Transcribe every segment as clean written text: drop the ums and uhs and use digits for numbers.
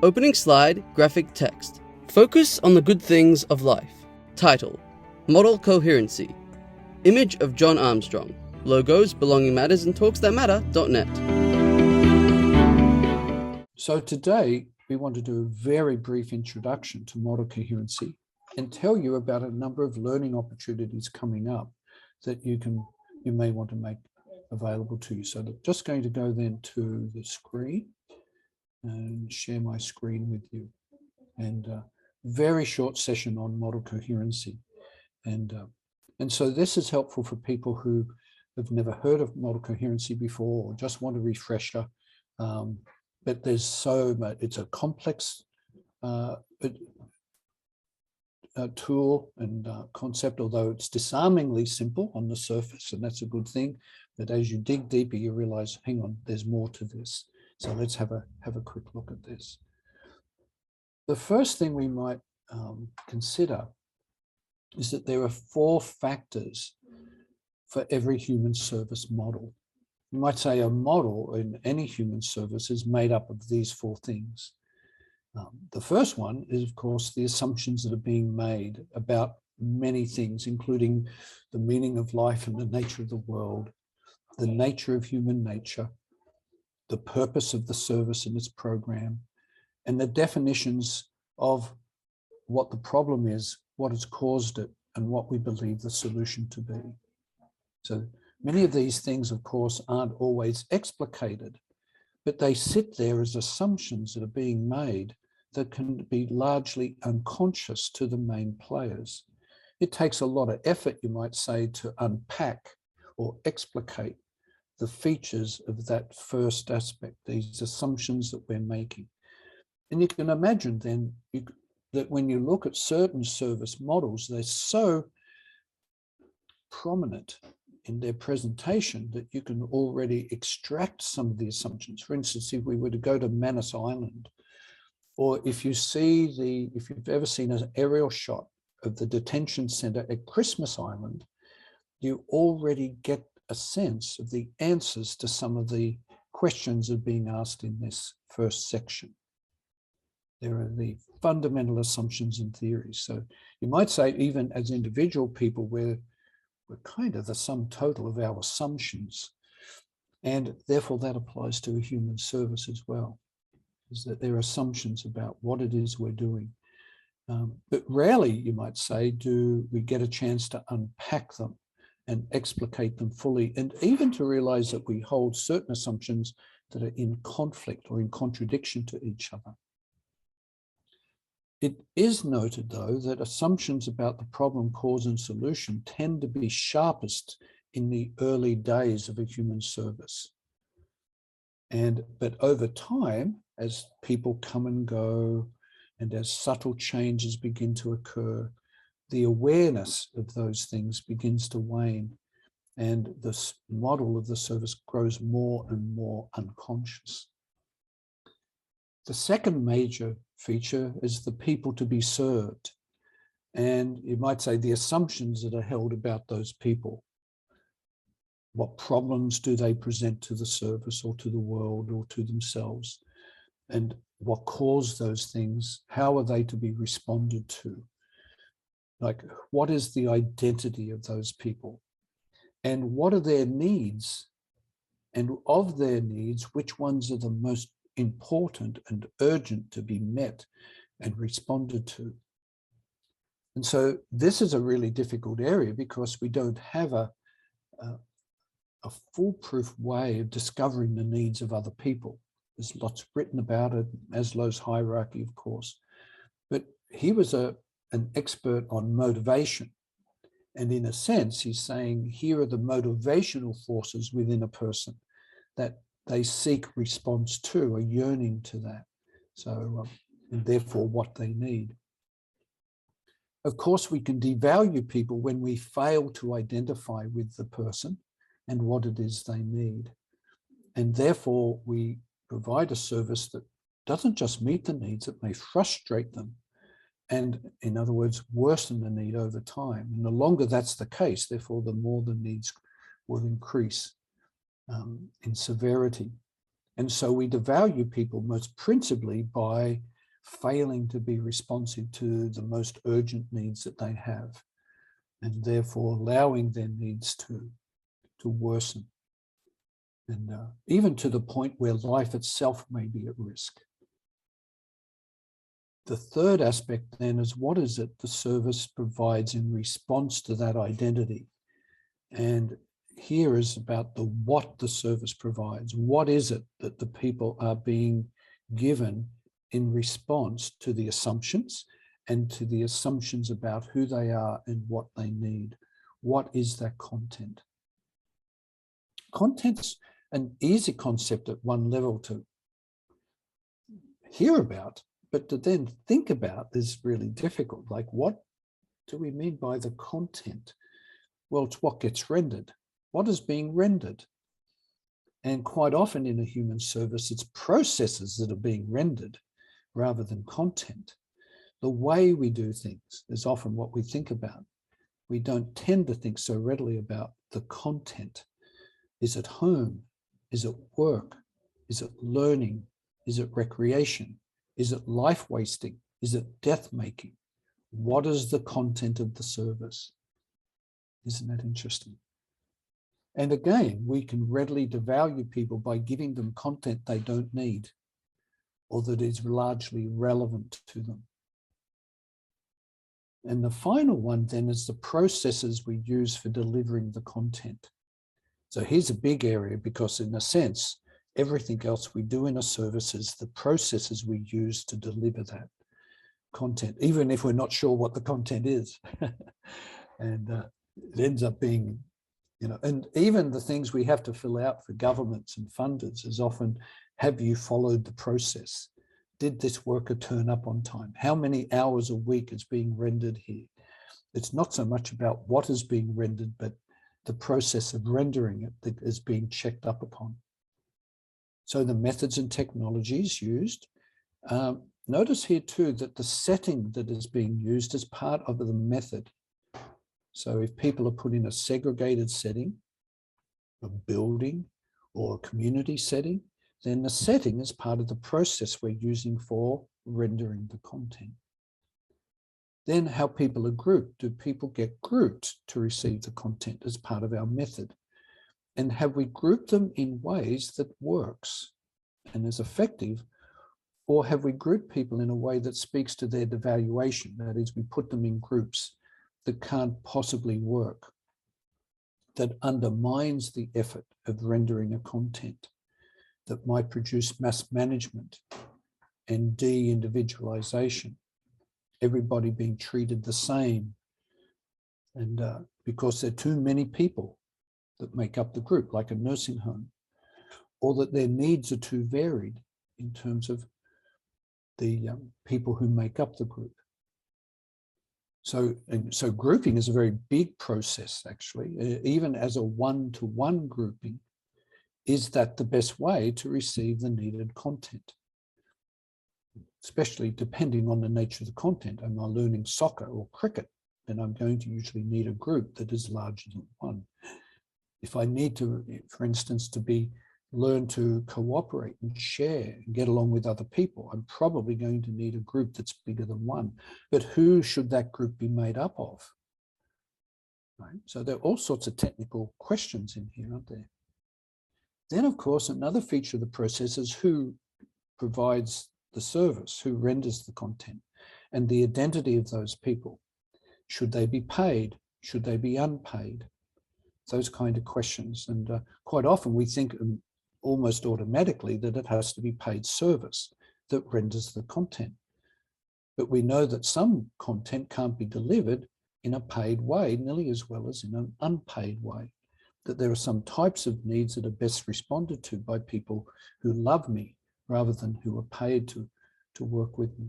Opening slide, graphic text. Focus on the good things of life. Title: Model Coherency. Image of John Armstrong. Logos, Belonging Matters, and TalksThatMatter.net. So today we want to do a very brief introduction to model coherency and tell you about a number of learning opportunities coming up that you may want to make available to you. So I'm just going to go then to the screen and share my screen with you. And very short session on model coherency. And so this is helpful for people who have never heard of model coherency before or just want a refresher. But there's so much, it's a complex tool and concept, although it's disarmingly simple on the surface, and that's a good thing. But as you dig deeper, you realize, hang on, there's more to this. So let's have a quick look at this. The first thing we might consider is that there are 4 factors for every human service model. You might say a model in any human service is made up of these 4 things. The first one is, of course, the assumptions that are being made about many things, including the meaning of life and the nature of the world, the nature of human nature, the purpose of the service and its program, and the definitions of what the problem is, what has caused it, and what we believe the solution to be. So many of these things, of course, aren't always explicated, but they sit there as assumptions that are being made that can be largely unconscious to the main players. It takes a lot of effort, you might say, to unpack or explicate the features of that first aspect, these assumptions that we're making. And you can imagine then that when you look at certain service models, they're so prominent in their presentation that you can already extract some of the assumptions. For instance, if we were to go to Manus Island, or if you've ever seen an aerial shot of the detention center at Christmas Island, you already get a sense of the answers to some of the questions that are being asked in this first section. There are the fundamental assumptions and theories. So you might say, even as individual people, we're kind of the sum total of our assumptions. And therefore that applies to a human service as well, is that there are assumptions about what it is we're doing. But rarely, you might say, do we get a chance to unpack them and explicate them fully, and even to realize that we hold certain assumptions that are in conflict or in contradiction to each other. It is noted, though, that assumptions about the problem, cause, and solution tend to be sharpest in the early days of a human service. But over time, as people come and go, and as subtle changes begin to occur, the awareness of those things begins to wane, and this model of the service grows more and more unconscious. The second major feature is the people to be served. And you might say the assumptions that are held about those people. What problems do they present to the service or to the world or to themselves? And what caused those things? How are they to be responded to? Like, what is the identity of those people? And what are their needs? And of their needs, which ones are the most important and urgent to be met and responded to? And so this is a really difficult area because we don't have a foolproof way of discovering the needs of other people. There's lots written about it, Maslow's hierarchy, of course. But he was an expert on motivation. And in a sense, he's saying, here are the motivational forces within a person that they seek response to, a yearning to that. So, and therefore what they need. Of course, we can devalue people when we fail to identify with the person and what it is they need. And therefore, we provide a service that doesn't just meet the needs, it may frustrate them. And in other words, worsen the need over time. And the longer that's the case, therefore, the more the needs will increase in severity. And so we devalue people most principally by failing to be responsive to the most urgent needs that they have, and therefore allowing their needs to worsen, and even to the point where life itself may be at risk. The third aspect then is, what is it the service provides in response to that identity? And here is about the what the service provides. What is it that the people are being given in response to the assumptions and to the assumptions about who they are and what they need? What is that content? Content's an easy concept at one level to hear about, but to then think about is really difficult. Like, what do we mean by the content? Well, it's what gets rendered. What is being rendered? And quite often in a human service, it's processes that are being rendered rather than content. The way we do things is often what we think about. We don't tend to think so readily about the content. Is it home? Is it work? Is it learning? Is it recreation? Is it life wasting? Is it death making? What is the content of the service? Isn't that interesting? And again, we can readily devalue people by giving them content they don't need or that is largely relevant to them. And the final one then is the processes we use for delivering the content. So here's a big area, because in a sense, everything else we do in a service is the processes we use to deliver that content, even if we're not sure what the content is. And it ends up being, and even the things we have to fill out for governments and funders is often, have you followed the process? Did this worker turn up on time? How many hours a week is being rendered here? It's not so much about what is being rendered, but the process of rendering it that is being checked up upon. So the methods and technologies used. Notice here too that the setting that is being used is part of the method. So if people are put in a segregated setting, a building or a community setting, then the setting is part of the process we're using for rendering the content. Then how people are grouped. Do people get grouped to receive the content as part of our method? And have we grouped them in ways that works and is effective? Or have we grouped people in a way that speaks to their devaluation? That is, we put them in groups that can't possibly work, that undermines the effort of rendering a content, that might produce mass management and de-individualization, everybody being treated the same, and because there are too many people that make up the group, like a nursing home, or that their needs are too varied in terms of the people who make up the group. So grouping is a very big process, actually. Even as a one-to-one grouping, is that the best way to receive the needed content? Especially depending on the nature of the content. Am I learning soccer or cricket? Then I'm going to usually need a group that is larger than one. If I need to, for instance, learn to cooperate and share and get along with other people, I'm probably going to need a group that's bigger than one. But who should that group be made up of? Right? So there are all sorts of technical questions in here, aren't there? Then, of course, another feature of the process is who provides the service, who renders the content, and the identity of those people. Should they be paid? Should they be unpaid? Those kind of questions. And quite often we think almost automatically that it has to be paid service that renders the content. But we know that some content can't be delivered in a paid way nearly as well as in an unpaid way. That there are some types of needs that are best responded to by people who love me rather than who are paid to work with me.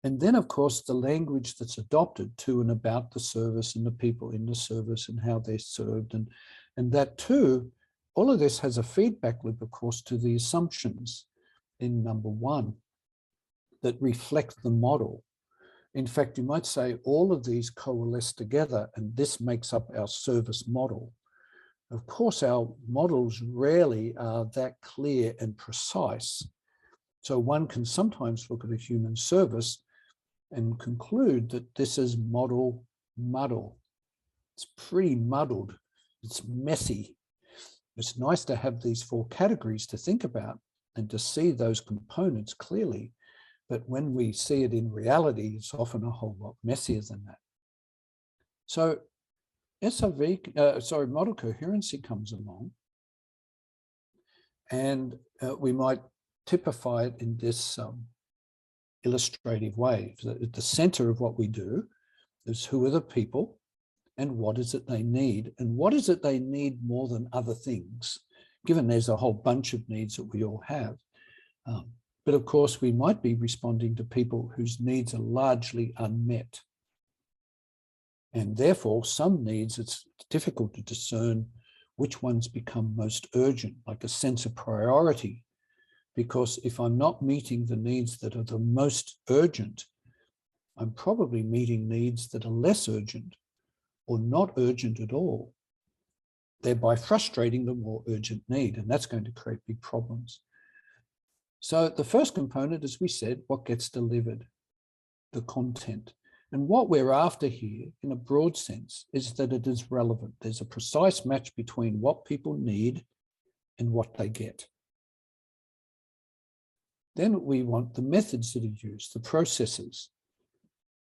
And then, of course, the language that's adopted to and about the service and the people in the service and how they're served. And that too, all of this has a feedback loop, of course, to the assumptions in number one that reflect the model. In fact, you might say all of these coalesce together and this makes up our service model. Of course, our models rarely are that clear and precise. So one can sometimes look at a human service and conclude that this is model muddle. It's pretty muddled. It's messy. It's nice to have these 4 categories to think about and to see those components clearly. But when we see it in reality, it's often a whole lot messier than that. So model coherency comes along, and we might typify it in this illustrative way. At the center of what we do is who are the people and what is it they need, and what is it they need more than other things, given there's a whole bunch of needs that we all have. But of course, we might be responding to people whose needs are largely unmet. And therefore, some needs, it's difficult to discern which ones become most urgent, like a sense of priority. Because if I'm not meeting the needs that are the most urgent, I'm probably meeting needs that are less urgent or not urgent at all, thereby frustrating the more urgent need. And that's going to create big problems. So the first component, as we said, what gets delivered, the content. And what we're after here, in a broad sense, is that it is relevant. There's a precise match between what people need and what they get. Then we want the methods that are used, the processes.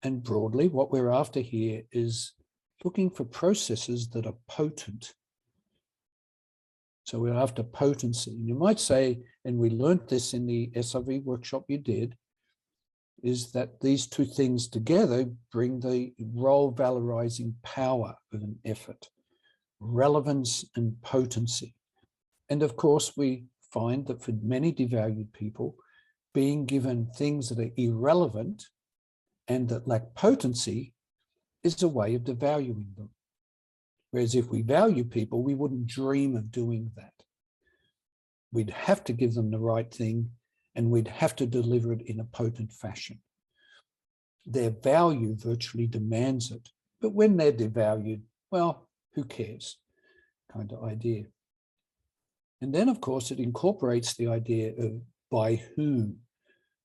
And broadly, what we're after here is looking for processes that are potent. So we're after potency. And you might say, and we learned this in the SRV workshop you did, is that these 2 things together bring the role valorizing power of an effort, relevance and potency. And of course, we find that for many devalued people, being given things that are irrelevant and that lack potency is a way of devaluing them. Whereas if we value people, we wouldn't dream of doing that. We'd have to give them the right thing, and we'd have to deliver it in a potent fashion. Their value virtually demands it. But when they're devalued, well, who cares? Kind of idea. And then, of course, it incorporates the idea of by whom.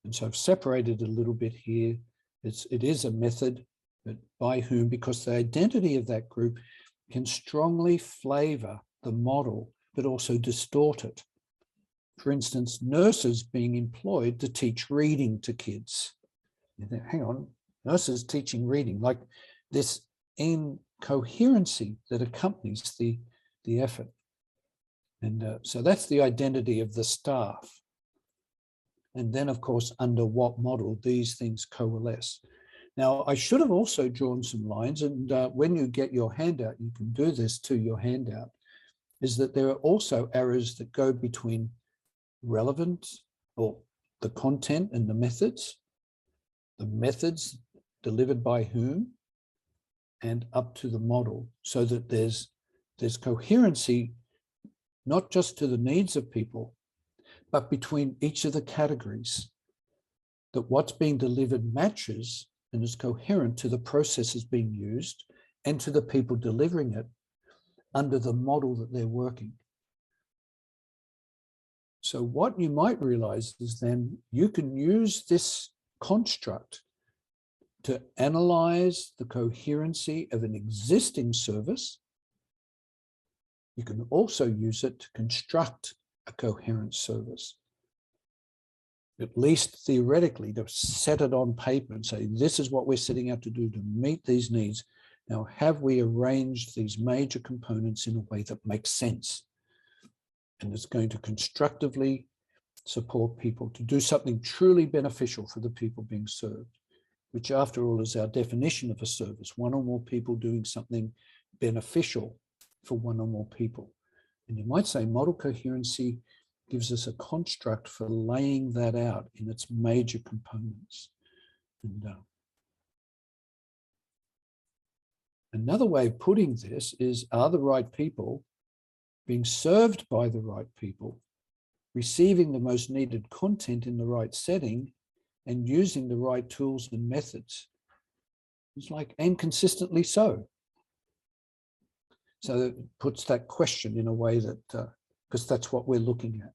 And so I've separated a little bit here. It is a method, but by whom, because the identity of that group can strongly flavor the model, but also distort it. For instance, nurses being employed to teach reading to kids. You think, hang on, nurses teaching reading, like this incoherency that accompanies the effort. And so that's the identity of the staff. And then, of course, under what model these things coalesce. Now, I should have also drawn some lines, and when you get your handout, you can do this to your handout, is that there are also arrows that go between relevance, or the content and the methods delivered by whom, and up to the model, so that there's coherency, not just to the needs of people, but between each of the categories, that what's being delivered matches and is coherent to the processes being used and to the people delivering it under the model that they're working. So what you might realize is then you can use this construct to analyze the coherency of an existing service. You can also use it to construct a coherent service, at least theoretically, to set it on paper and say, this is what we're setting out to do to meet these needs. Now, have we arranged these major components in a way that makes sense? And it's going to constructively support people to do something truly beneficial for the people being served, which after all is our definition of a service, one or more people doing something beneficial for one or more people. And you might say model coherency gives us a construct for laying that out in its major components. And another way of putting this is, are the right people being served by the right people, receiving the most needed content in the right setting, and using the right tools and methods? It's like, and consistently so. So it puts that question in a way that, because that's what we're looking at.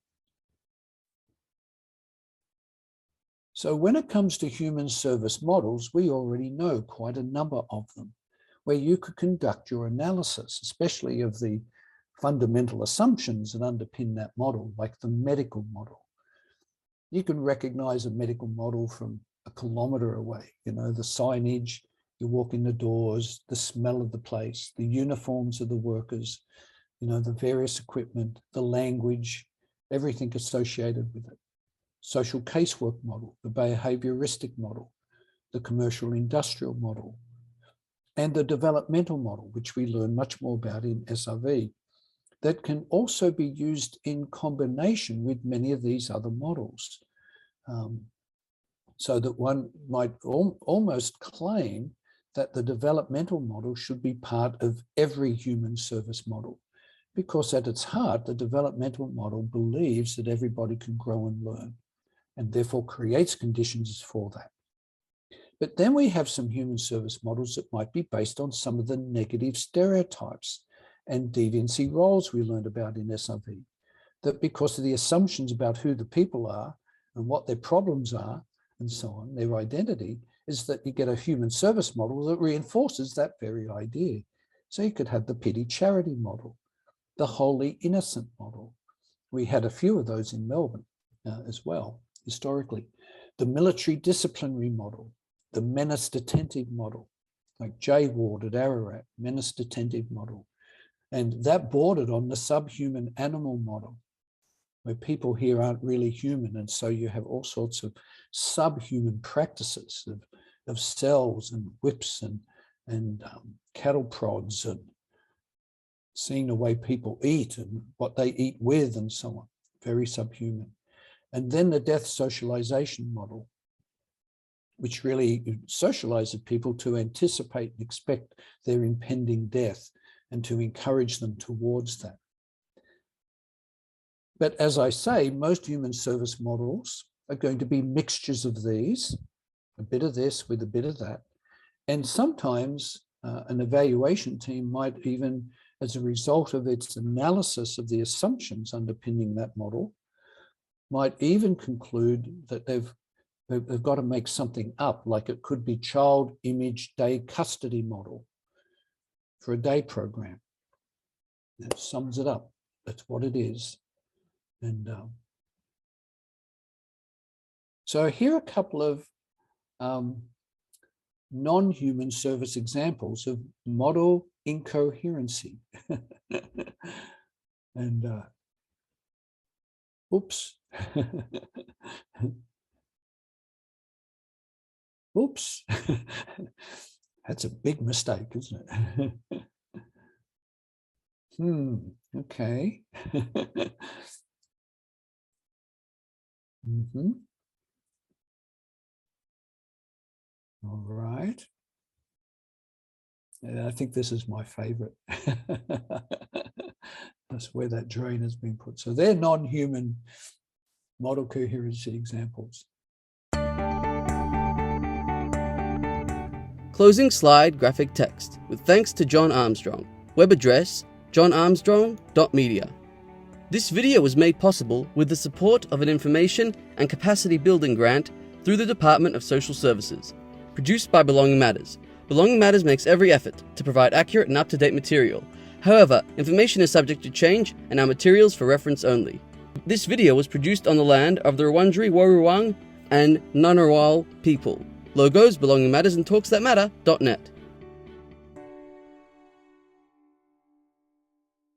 So when it comes to human service models, we already know quite a number of them, where you could conduct your analysis, especially of the fundamental assumptions that underpin that model, like the medical model. You can recognize a medical model from a kilometre away, the signage, you walk in the doors, the smell of the place, the uniforms of the workers, the various equipment, the language, everything associated with it. Social casework model, the behavioristic model, the commercial industrial model, and the developmental model, which we learn much more about in SRV, that can also be used in combination with many of these other models. So that one might almost claim that the developmental model should be part of every human service model, because at its heart, the developmental model believes that everybody can grow and learn, and therefore creates conditions for that. But then we have some human service models that might be based on some of the negative stereotypes and deviancy roles we learned about in SRV, that because of the assumptions about who the people are and what their problems are and so on, their identity, is that you get a human service model that reinforces that very idea. So you could have the pity charity model, the wholly innocent model. We had a few of those in Melbourne as well, historically. The military disciplinary model, the menace detentive model, like J Ward at Ararat, menace detentive model. And that bordered on the subhuman animal model, where people here aren't really human. And so you have all sorts of subhuman practices of cells and whips and cattle prods and seeing the way people eat and what they eat with and so on, very subhuman. And then the death socialization model, which really socializes people to anticipate and expect their impending death and to encourage them towards that. But as I say, most human service models are going to be mixtures of these, a bit of this with a bit of that. And sometimes an evaluation team might even, as a result of its analysis of the assumptions underpinning that model, might even conclude that they've got to make something up, like it could be child image day custody model for a day program. That sums it up. That's what it is. And so here are a couple of non-human service examples of model incoherency. And oops. Oops. That's a big mistake, isn't it? Okay. All right. And I think this is my favorite. That's where that drain has been put. So they're non-human model coherency examples. Closing slide graphic text, with thanks to John Armstrong. Web address johnarmstrong.media. This video was made possible with the support of an information and capacity building grant through the Department of Social Services. Produced by Belonging Matters. Belonging Matters makes every effort to provide accurate and up-to-date material. However, information is subject to change and our materials for reference only. This video was produced on the land of the Wurundjeri Woi-wurrung and Ngunnawal people. Logos, Belonging Matters and talksthatmatter.net.